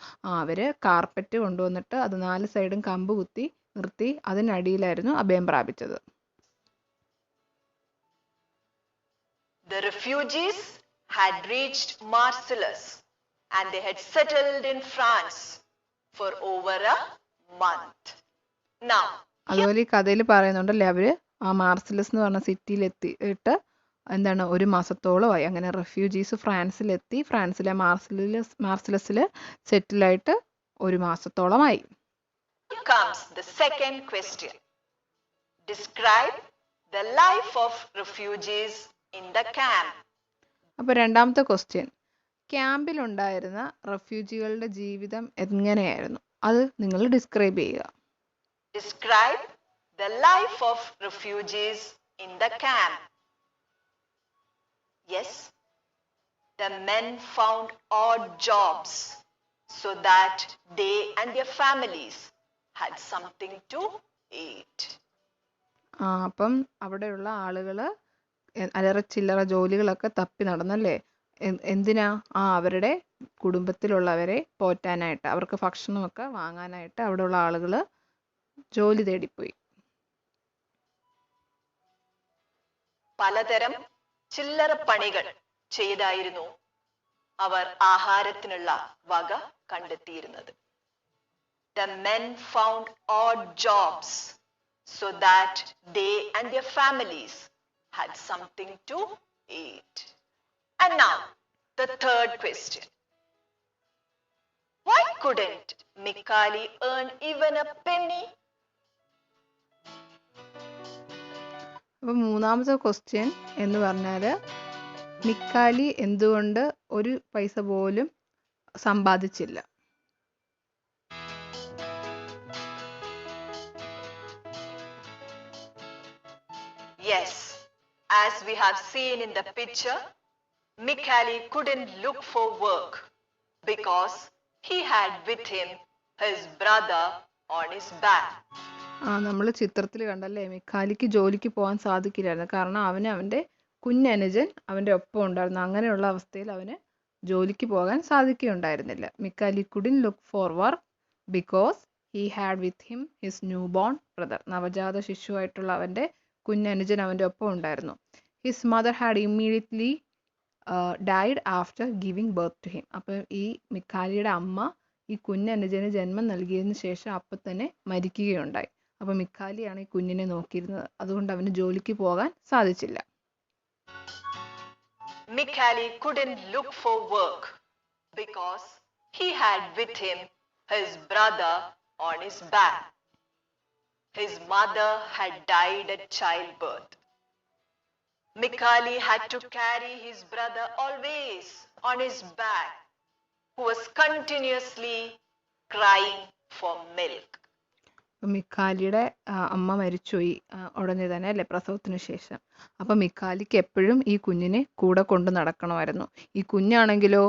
അവർ കാർപ്പറ്റ് കൊണ്ടുവന്നിട്ട് അത് 4 സൈഡും കമ്പ് കുത്തി നിർത്തി അതിനടിയിലായിരുന്നു അഭയം പ്രാപിച്ചത്. The refugees had reached Marseilles and they had settled in France for over a month. Now, അതുപോലെ ഈ കഥയിൽ പറയുന്നുണ്ടല്ലേ, അവർ ആ മാർസിലസ് എന്ന് പറഞ്ഞ സിറ്റിയിൽ എത്തിയിട്ട് 1 മാസത്തോളമായി. അങ്ങനെ റെഫ്യൂജീസ് ഫ്രാൻസിലെത്തി. ഫ്രാൻസിലെ മാർസിലസിൽ സെറ്റിലായിട്ട് 1 മാസത്തോളമായി. here comes the second question. Describe the life of refugees in the camp. അപ്പോൾ രണ്ടാമത്തെ ക്വസ്റ്റ്യൻ, ക്യാമ്പിലുണ്ടായിരുന്ന റെഫ്യൂജികളുടെ ജീവിതം എങ്ങനെയായിരുന്നു? അത് നിങ്ങൾ ഡിസ്ക്രൈബ് ചെയ്യുക. Describe the life of refugees in the camp. Yes, the men found odd jobs so that they and their families had something to eat. അപ്പം അവിടെയുള്ള ആളുകൾ അലറ ചില്ലറ ജോലികളൊക്കെ തപ്പി നടന്നല്ലേ. എന്തിനാ? അവരുടെ കുടുംബത്തിലുള്ളവരെ പോറ്റാനായിട്ട്, അവർക്ക് ഭക്ഷണമൊക്കെ വാങ്ങാനായിട്ട് അവിടെയുള്ള ആളുകൾ ജോലി തേടിപ്പോയി. പലതരം ചില്ലറ പണികൾ ചെയ്തായിരുന്നു അവർ ആഹാരത്തിനുള്ള വക കണ്ടെത്തിയിരുന്നത്. The men found odd jobs so that they and their families had something to eat. And now, the third question. Why couldn't Mikali earn even a penny? അപ്പം മൂന്നാമത്തെ ക്വസ്റ്റ്യൻ എന്ന് പറഞ്ഞാൽ, മിക്കാലി എന്തുകൊണ്ട് 1 പൈസ പോലും സമ്പാദിച്ചില്ല? Yes, as we have seen in the picture, Mikali couldn't look for work because he had with him his brother on his back. നമ്മൾ ചിത്രത്തിൽ കണ്ടല്ലേ, മിക്കാലിക്ക് ജോലിക്ക് പോകാൻ സാധിക്കില്ലായിരുന്നു. കാരണം അവൻ്റെ കുഞ്ഞനുജൻ അവൻ്റെ ഒപ്പം ഉണ്ടായിരുന്നു. അങ്ങനെയുള്ള അവസ്ഥയിൽ അവന് ജോലിക്ക് പോകാൻ സാധിക്കുകയുണ്ടായിരുന്നില്ല. Mikali couldn't look for work because he had with him his new born brother. നവജാത ശിശുവായിട്ടുള്ള അവൻ്റെ കുഞ്ഞനുജൻ അവൻ്റെ ഒപ്പം ഉണ്ടായിരുന്നു. His mother had immediately died after giving birth to him. അപ്പം ഈ മിക്കാലിയുടെ അമ്മ ഈ കുഞ്ഞനുജന് ജന്മം നൽകിയതിന് ശേഷം അപ്പം തന്നെ മരിക്കുകയുണ്ടായി. അപ്പോൾ മിക്കാലിയാണ് ഈ കുഞ്ഞിനെ നോക്കിയിരുന്നത്. അതുകൊണ്ട് അവന് ജോലിക്ക് പോകാൻ സാധിച്ചില്ല. Mikali couldn't look for work because he had with him his brother on his back. His mother had died at childbirth. Mikali had to carry his brother always on his back, who was continuously crying for milk. അപ്പം മിക്കാലിയുടെ അമ്മ മരിച്ചുപോയി ഉടനെ തന്നെ അല്ലേ, പ്രസവത്തിന് ശേഷം. അപ്പം മിക്കാലിക്ക് എപ്പോഴും ഈ കുഞ്ഞിനെ കൂടെ കൊണ്ട് നടക്കണമായിരുന്നു. ഈ കുഞ്ഞാണെങ്കിലോ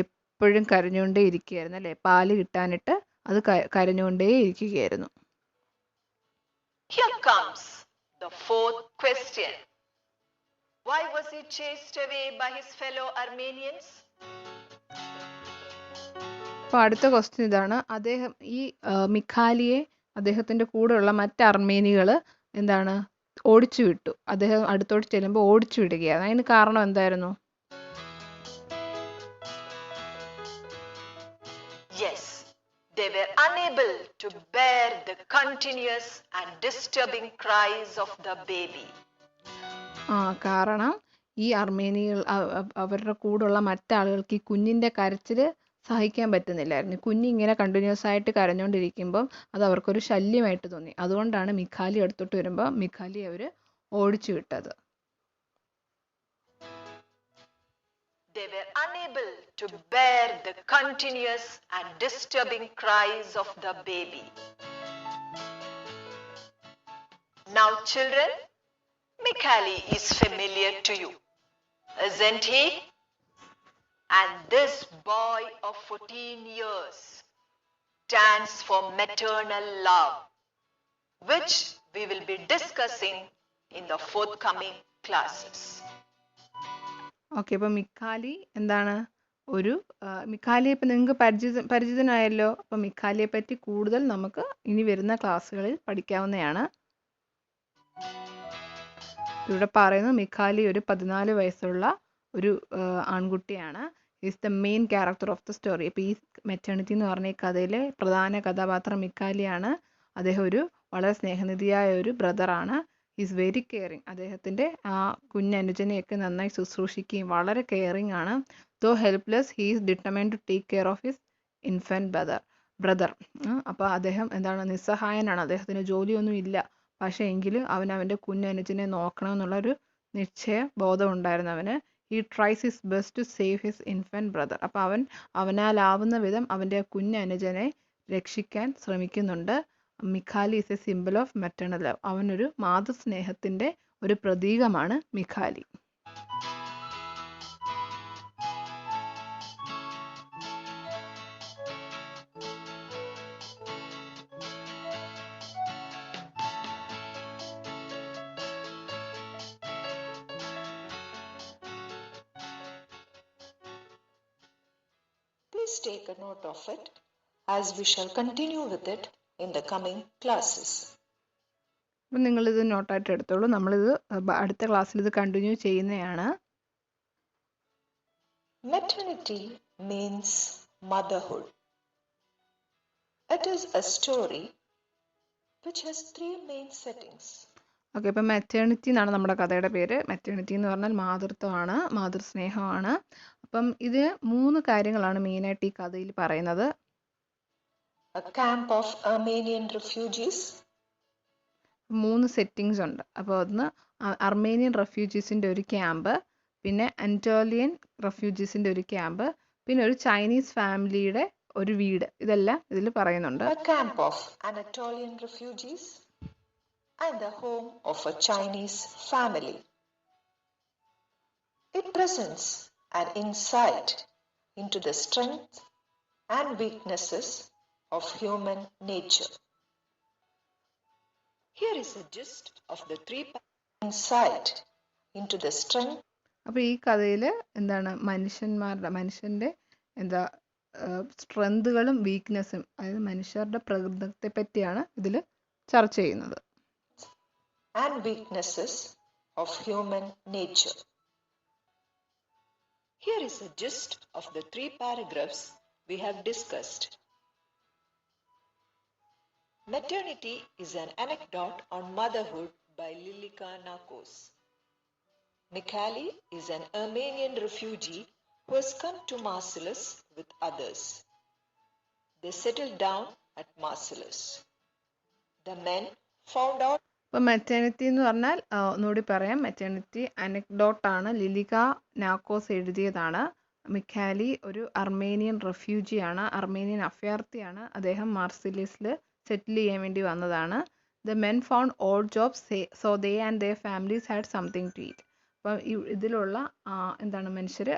എപ്പോഴും കരഞ്ഞുകൊണ്ടേ ഇരിക്കുകയായിരുന്നു അല്ലേ, പാല് കിട്ടാനിട്ട് അത് കരഞ്ഞുകൊണ്ടേ ഇരിക്കുകയായിരുന്നു. Here comes the fourth question. Why was he chased away by his fellow Armenians? അപ്പോൾ അടുത്ത ക്വസ്റ്റ്യൻ ഇതാണ്. അദ്ദേഹം ഈ മിഖാലിയെ അദ്ദേഹത്തിൻ്റെ കൂടെയുള്ള മറ്റ് അർമേനികൾ എന്താണ് ഓടിച്ചു വിട്ടു. അദ്ദേഹം അടുത്തോട്ട് ചെല്ലുമ്പോൾ ഓടിച്ചു വിടുകയാണ്. അതിന് കാരണം എന്തായിരുന്നു? Yes, they were unable to bear the continuous and disturbing cries of the baby. കാരണം ഈ അർമേനികൾ അവരുടെ കൂടെയുള്ള മറ്റാളുകൾക്ക് ഈ കുഞ്ഞിൻ്റെ കരച്ചിൽ സഹിക്കാൻ പറ്റുന്നില്ലായിരുന്നു. കുഞ്ഞിങ്ങനെ കണ്ടിന്യൂസ് ആയിട്ട് കരഞ്ഞുകൊണ്ടിരിക്കുമ്പം അത് അവർക്കൊരു ശല്യമായിട്ട് തോന്നി. അതുകൊണ്ടാണ് മിഖാലി അടുത്തോട്ട് വരുമ്പോൾ മിഖാലി അവർ ഓടിച്ചു വിട്ടത്. They were unable to bear the continuous and disturbing cries of the baby. Now, children, Mikhali is familiar to you, isn't he? And this boy of 14 years stands for maternal love, which we will be discussing in the forthcoming classes. Okay, അപ്പോൾ മിഖാലി എന്താണ് മിഖാലിയെ ഇപ്പം നിങ്ങൾക്ക് പരിചിതനായല്ലോ. അപ്പം മിഖാലിയെ പറ്റി കൂടുതൽ നമുക്ക് ഇനി വരുന്ന ക്ലാസ്സുകളിൽ പഠിക്കാവുന്നതാണ്. ഇവിടെ പറയുന്നു മിഖാലി ഒരു 14 വയസ്സുള്ള ഒരു ആൺകുട്ടിയാണ്. Is the main character of the story. അപ്പോൾ ഈ മെറ്റേണിറ്റി എന്ന് പറഞ്ഞ ഈ കഥയിലെ പ്രധാന കഥാപാത്രം മിഖാലിയാണ്. അദ്ദേഹം വളരെ സ്നേഹനിധിയായ ഒരു ബ്രദറാണ്. Is very caring. അദ്ദേഹത്തിൻ്റെ ആ കുഞ്ഞനുജനെയൊക്കെ നന്നായി ശുശ്രൂഷിക്കുകയും വളരെ കെയറിങ് ആണ്. Though helpless he is determined to take care of his infant brother. അപ്പോൾ അദ്ദേഹം നിസ്സഹായനാണ്. അദ്ദേഹത്തിന് ജോലിയൊന്നും ഇല്ല. പക്ഷേ എങ്കിലും അവൻ്റെ കുഞ്ഞനുജനെ നോക്കണമെന്നുള്ളൊരു നിശ്ചയ ബോധം ഉണ്ടായിരുന്നു അവന്. He tries his best to save his infant brother. അപ്പോൾ അവനാലാവുന്ന വിധം അവൻ്റെ കുഞ്ഞനുജനെ രക്ഷിക്കാൻ ശ്രമിക്കുന്നുണ്ട്. Mikhali is a simple of maternal love. അവനൊരു മാതൃസ്നേഹത്തിൻ്റെ ഒരു പ്രതീകമാണ് മിഖാലി. Please take a note of it, as we shall continue with it in the coming classes. അപ്പം നിങ്ങളിത് നോട്ടായിട്ട് എടുത്തോളൂ. നമ്മളിത് അടുത്ത ക്ലാസ്സിൽ ഇത് കണ്ടിന്യൂ ചെയ്യുന്നതാണ്. Maternity means motherhood. It is a story which has 3 main settings. Okay, അപ്പം മെറ്റേണിറ്റി എന്നാണ് നമ്മുടെ കഥയുടെ പേര്. മെറ്റേണിറ്റി എന്ന് പറഞ്ഞാൽ മാതൃത്വമാണ്, മാതൃസ്നേഹമാണ്. അപ്പം ഇത് 3 കാര്യങ്ങളാണ് മെയിനായിട്ട് ഈ കഥയിൽ പറയുന്നത്. A camp of Armenian refugees. 3 settings ഉണ്ട്. അപ്പോൾ ഒന്ന് അർമേനിയൻ റെഫ്യൂജീസിൻ്റെ ഒരു ക്യാമ്പ്, പിന്നെ അന്റോളിയൻ റെഫ്യൂജീസിൻ്റെ ഒരു ക്യാമ്പ്, പിന്നെ ഒരു ചൈനീസ് ഫാമിലിയുടെ ഒരു വീട്. ഇതെല്ലാം ഇതിൽ പറയുന്നുണ്ട്. A camp of Anatolian refugees and the home of a Chinese family. It presents an insight into the strengths and weaknesses of human nature. Here is a gist of the 3 insight into the strength. അപ്പോൾ ഈ കഥയിൽ മനുഷ്യൻ്റെ സ്ട്രെങ്തുകളും വീക്ക്നെസ്സും, അതായത് മനുഷ്യരുടെ പ്രകൃതത്തെ പറ്റിയാണ് ഇതിൽ ചർച്ച ചെയ്യുന്നത്. And weaknesses of human nature. Here is a gist of the 3 paragraphs we have discussed. Maternity is an anecdote on motherhood by Lilika Nakos. Mikhali is an Armenian refugee who has come to Marcellus with others. They settled down at Marcellus. The men found out. അപ്പോൾ maternity എന്ന് പറഞ്ഞാൽ ഒന്നുകൂടി പറയാം. Maternity അനക്ഡോട്ടാണ്, ലിലിക നാക്കോസ് എഴുതിയതാണ്. മിഖാലി ഒരു Armenian റെഫ്യൂജിയാണ്, Armenian അഭയാർത്ഥിയാണ്. അദ്ദേഹം മാർസിലിസിൽ സെറ്റിൽ ചെയ്യാൻ വേണ്ടി വന്നതാണ്. The men found odd jobs so they and their families had something to eat. അപ്പം ഇതിലുള്ള മനുഷ്യർ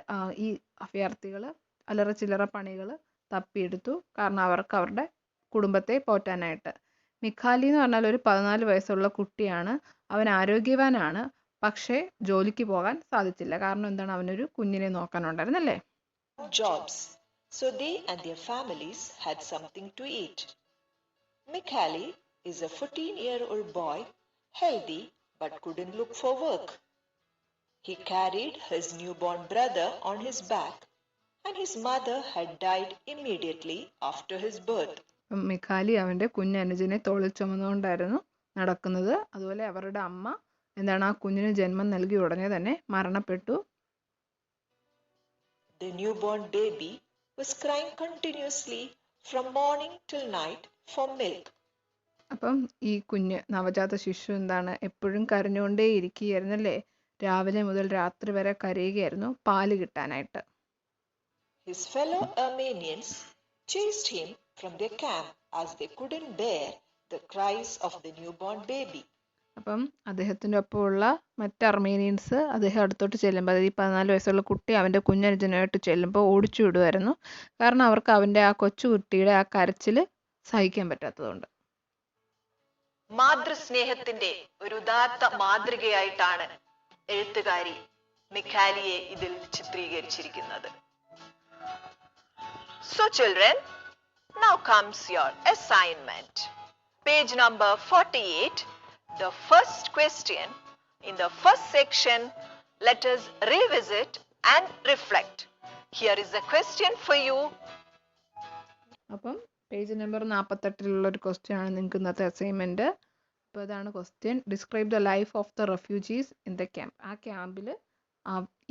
ഈ അഭയാർത്ഥികൾ അല്ലറ ചില്ലറ പണികൾ തപ്പിയെടുത്തു, കാരണം അവർക്ക് അവരുടെ കുടുംബത്തെ പോറ്റാനായിട്ട്. മിഖാലി എന്ന് പറഞ്ഞാൽ ഒരു 14 വയസ്സുള്ള കുട്ടിയാണ്. അവൻ ആരോഗ്യവാനാണ്, പക്ഷേ ജോലിക്ക് പോകാൻ സാധിച്ചില്ല. കാരണം അവനൊരു കുഞ്ഞിനെ നോക്കാനുണ്ടായിരുന്നല്ലേ. Jobs, so they and their families had something to eat. Mikhali is a 14-year-old boy, healthy but couldn't look for work. He carried his newborn brother on his back, and his mother had died immediately after his birth. മിഖാലി അവൻ്റെ കുഞ്ഞനുജനെ തോളിൽ ചുമന്നുകൊണ്ടായിരുന്നു നടക്കുന്നത്. അതുപോലെ അവരുടെ അമ്മ ആ കുഞ്ഞിന് ജന്മം നൽകി ഉടനെ തന്നെ മരണപ്പെട്ടു. The newborn baby was crying continuously from morning till night for milk. അപ്പം ഈ കുഞ്ഞ് നവജാത ശിശു എപ്പോഴും കരഞ്ഞുകൊണ്ടേ ഇരിക്കുകയായിരുന്നല്ലേ. രാവിലെ മുതൽ രാത്രി വരെ കരയുകയായിരുന്നു പാല് കിട്ടാനായിട്ട്. His fellow Armenians chased him from their camp as they couldn't bear the cries of the newborn baby. അപ്പം അദ്ദേഹത്തിൻ്റെ ഒപ്പമുള്ള മറ്റ് അർമേനിയൻസ് അദ്ദേഹം അടുത്തോട്ട് ചെല്ലുമ്പോൾ, ഈ 14 വയസ്സുള്ള കുട്ടി അവൻ്റെ കുഞ്ഞനുജനുമായിട്ട് ചെല്ലുമ്പോൾ ഓടിച്ചു വിടുമായിരുന്നു. കാരണം അവർക്ക് അവൻ്റെ ആ കൊച്ചുകുട്ടിയുടെ ആ കരച്ചിൽ സഹിക്കാൻ പറ്റാത്തതുകൊണ്ട്. മാതൃസ്നേഹത്തിന്റെ ഒരു ഉദാത്ത മാതൃകയായിട്ടാണ് എഴുത്തുകാരി മിഖാലിയെ ഇതിൽ ചിത്രീകരിച്ചിരിക്കുന്നത്. So children, now comes your assignment. Page number 48. The first question in the first section, let us revisit and reflect. Here is a question for you. അപ്പം പേജ് നമ്പർ 48 ഒരു ക്വസ്റ്റ്യൻ ആണ് നിങ്ങൾക്ക് ഇന്നത്തെ അസൈൻമെൻറ്റ്. അപ്പോൾ അതാണ് question. Describe the life of the refugees in the camp. ആ ക്യാമ്പിൽ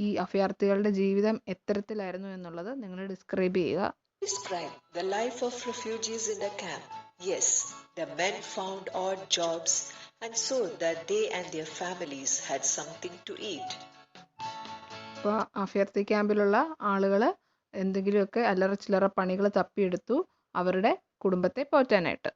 ഈ അഭയാർത്ഥികളുടെ ജീവിതം എത്തരത്തിലായിരുന്നു എന്നുള്ളത് നിങ്ങൾ ഡിസ്ക്രൈബ് ചെയ്യുക. Describe the life of refugees in the camp. Yes, the men found odd jobs and so that they and their families had something to eat. അപ്പോൾ അഭയാർത്ഥി ക്യാമ്പിലുള്ള ആളുകൾ എന്തെങ്കിലുമൊക്കെ അല്ലറ ചില്ലറ പണികൾ തപ്പിയെടുത്തു അവരുടെ കുടുംബത്തെ പോറ്റാനായിട്ട്.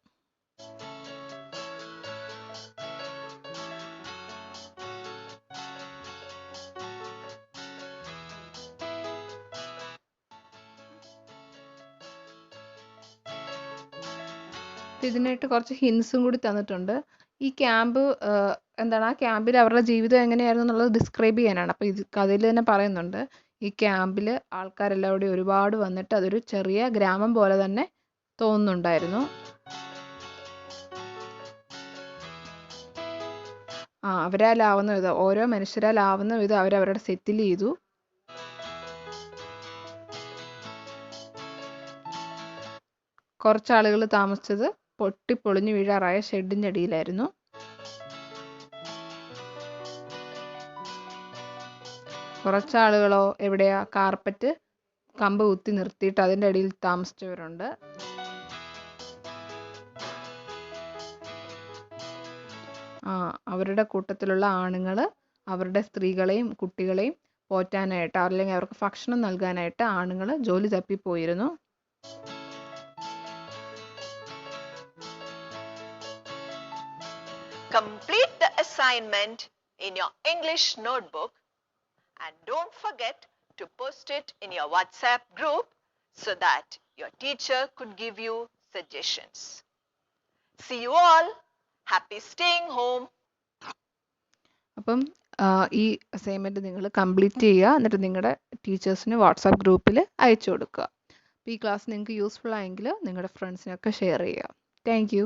ഇതിനായിട്ട് കുറച്ച് ഹിൻസും കൂടി തന്നിട്ടുണ്ട്. ഈ ക്യാമ്പ് ആ ക്യാമ്പിൽ അവരുടെ ജീവിതം എങ്ങനെയായിരുന്നു എന്നുള്ളത് ഡിസ്ക്രൈബ് ചെയ്യാനാണ്. അപ്പോൾ ഇത് കഥയിൽ തന്നെ പറയുന്നുണ്ട്, ഈ ക്യാമ്പിൽ ആൾക്കാരെല്ലാം കൂടി ഒരുപാട് വന്നിട്ട് അതൊരു ചെറിയ ഗ്രാമം പോലെ തന്നെ തോന്നുന്നുണ്ടായിരുന്നു. അവരാലാവുന്ന വിധം, ഓരോ മനുഷ്യരാലാവുന്ന വിധം അവരവരുടെ സെറ്റിൽ ചെയ്തു. കുറച്ചാളുകൾ താമസിച്ചത് പൊട്ടിപ്പൊളിഞ്ഞു വീഴാറായ ഷെഡിൻ്റെ അടിയിലായിരുന്നു. കുറച്ചാളുകളോ എവിടെയാ കാർപ്പറ്റ് കമ്പ് കുത്തി നിർത്തിയിട്ട് അതിൻ്റെ അടിയിൽ താമസിച്ചവരുണ്ട്. അവരുടെ കൂട്ടത്തിലുള്ള ആണുങ്ങൾ അവരുടെ സ്ത്രീകളെയും കുട്ടികളെയും പോറ്റാനായിട്ട് അല്ലെങ്കിൽ അവർക്ക് ഭക്ഷണം നൽകാനായിട്ട് ആണുങ്ങൾ ജോലി തപ്പിപ്പോയിരുന്നു. Complete the assignment in your English notebook and don't forget to post it in your WhatsApp group so that your teacher could give you suggestions. See you all. Happy staying home. അപ്പം ഈ assignment നിങ്ങൾ complete ചെയ്യുക, എന്നിട്ട് നിങ്ങളുടെ ടീച്ചേഴ്സിന് WhatsApp ഗ്രൂപ്പിൽ അയച്ചു കൊടുക്കുക. അപ്പോൾ ഈ ക്ലാസ് നിങ്ങൾക്ക് യൂസ്ഫുൾ ആയെങ്കിൽ നിങ്ങളുടെ ഫ്രണ്ട്സിനൊക്കെ ഷെയർ ചെയ്യുക. Thank you.